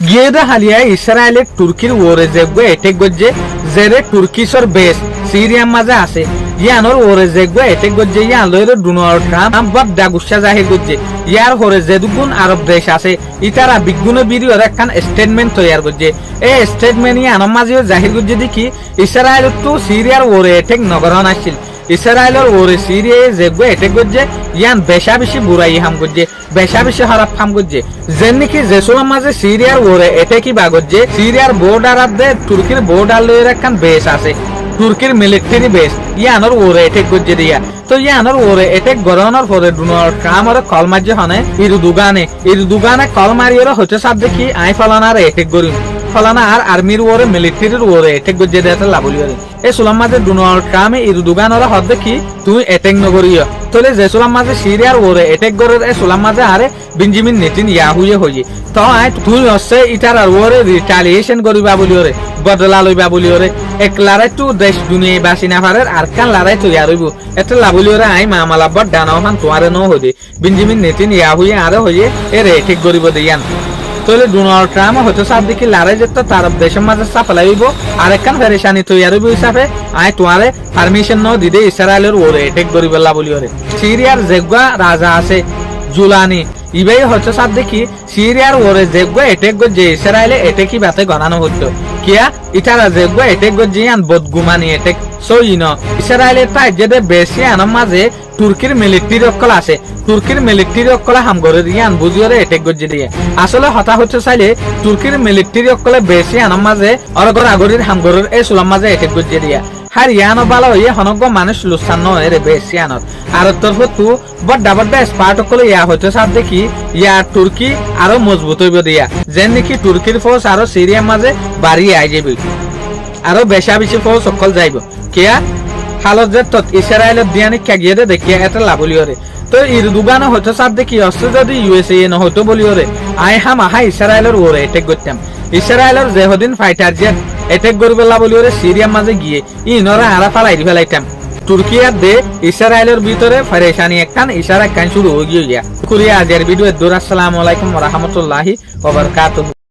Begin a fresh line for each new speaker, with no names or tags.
গিয়েদা হালিয়া ইসরায়েলে তুর্কির ওরে যেগবে এটেক গজ্জে জেরে তুর্কিসর বেস সিরিয়ার মাঝে আছে ইয়ানোর ওরে যেগবে এটেক গজ্জে ইয়ান লইরে ডোনাল্ড ট্রাম্প বাপ দাগুসা জাহির গজ্জে ইয়ার হরে যেদুগুন আরব দেশ আছে ইতারা বিগুণ বিরিয়র একখান স্টেটমেন্ট তৈয়ার গজ্জে এই স্টেটমেন্ট ইয়ানোর মাঝেও জাহির গজ্জে দেখি ইসরায়েল তো সিরিয়ার ওরে এটেক নগরন আসছিল ইসরায়েলের ওরে সিরিয়ায় যেগবে এটেক গজ্জে ইয়ান বেশা বেশি বুড়াই হাম গজ্জে বেশা বেশি হারাপ হাম গজ্জে যেন নাকি জেসুলার মাঝে সিরিয়ার ওরে এটেকি বাগজ্জে সিরিয়ার বর্ডার আদে তুর্কির বর্ডার লইর একখান বেস আছে তুর্কির মিলিটারি বেস ইয়ানোর ওরে এটেক গজ্জে দিয়া তো ইয়ানোর ওরে এটেক গরনের পরে ডোনাল্ড ট্রাম্প ওরে কল মাঝে হনে ইরদুগানে কল মারিয়ে হচ্ছে সাব দেখি আই ফলানার এটেক গরিম ফলানা আর আর্মির ওরে মিলিটারির ওরে এটেক গজ্জে দেয়াতে লাবলিয়রে এ সুলাম মাঝে ডোনাল্ড ট্রাম্প ইরদুগানের হদ দেখি তুই এটেক নগরীয় তলে যে সুলাম মাঝে সিরিয়ার ওরে এটেক গরের এ সুলাম মাঝে আরে বেঞ্জামিন নেতানিয়াহুয়ে হইয়ে তো আই তুই হচ্ছে ইটার আর ওরে রিটালিয়েশন করিবা বলিওরে বদলা লইবা বলিওরে একলারে তু দেশ দুনিয়া বাসি না পারে আর কান লারাই তৈয়ার হইব এটা লাবলিওরে আই মামালাব্বর ডানাও হান তোমারে ন হইদে বেঞ্জামিন নেতানিয়াহুয়ে আরে হইয়ে এর এটেক গরিব দিয়ান তাহলে ডোনাল্ড ট্রাম্প হয়তো সাপ দেখি লারাই যেত তার দেশের মাঝে সাপ্লাই হইব আর একখান ফেরেশানি তৈয়ার হইব হিসাবে আই তোমারে পারমিশন ন দিদে ইসরায়েলের ওরে এটেক করিব লাবলিওরে সিরিয়ার যেগা রাজা আছে জুলানি ইবাই হচ্ছে সাপ দেখি সিরিয়ার ওরে যেগা এটেক গজ্জে ইসরায়েলে এটেকি বাতে গণানো হতো কিয়া ইটারা যেগা এটেক গজ্জে আন বদগুমানি এটেক সইন ইসরায়েলের তাই যেতে বেশি আনার মাঝে তুর্কির মিলিটারি অকল আছে তুর্কির মিলিটারি অকলে হামগরে দিয়ে আন বুঝিওরে এটেক গজ্জে দিয়ে আসলে হতা হচ্ছে চাইলে তুর্কির মিলিটারি অকলে বেশি আনার মাঝে অরগর আগরির হামগরের এই সুলাম মাঝে এটেক গজ্জে দিয়া হার ইয়ানো বালা হইয়ে হনগ মানুষ লুসান নয় রে বেশি আনত আর তরফ তু বড্ডা বড্ডা স্পার্ট অকলে ইয়া হচ্ছে সাপ দেখি ইয়া তুর্কি আরো মজবুত হইব দিয়া যেন নাকি তুর্কির ফৌজ আরো সিরিয়ার মাঝে বাড়িয়ে আই যাবে আরো বেশা বেশি ফৌজ অকল যাইব কিয়া হালত যে তত ইসরায়েলের দিয়ানি কাগিয়ে দে দেখিয়া এটা লাভলিওরে তো ইরদুগানো হয়তো সাপ দেখি অস্ত্র যদি ইউএসএ ন হতো বলিওরে আই হাম আহা ইসরায়েলের ওরে এটেক করতাম ইসরায়েলের যেহদিন ফাইটার জেট এটেক করবে লাভলিওরে সিরিয়ার মাঝে গিয়ে ইনরা আরা ফালাই ফেলাইতাম তুর্কিয়ার দে ইসরায়েলের ভিতরে ফেরেশানি একখান ইশারা কান শুরু হয়ে গিয়া কুরিয়া আজের ভিডিও দূর আসসালামু আলাইকুম ওয়া রাহমাতুল্লাহি ওয়া বারাকাতুহু।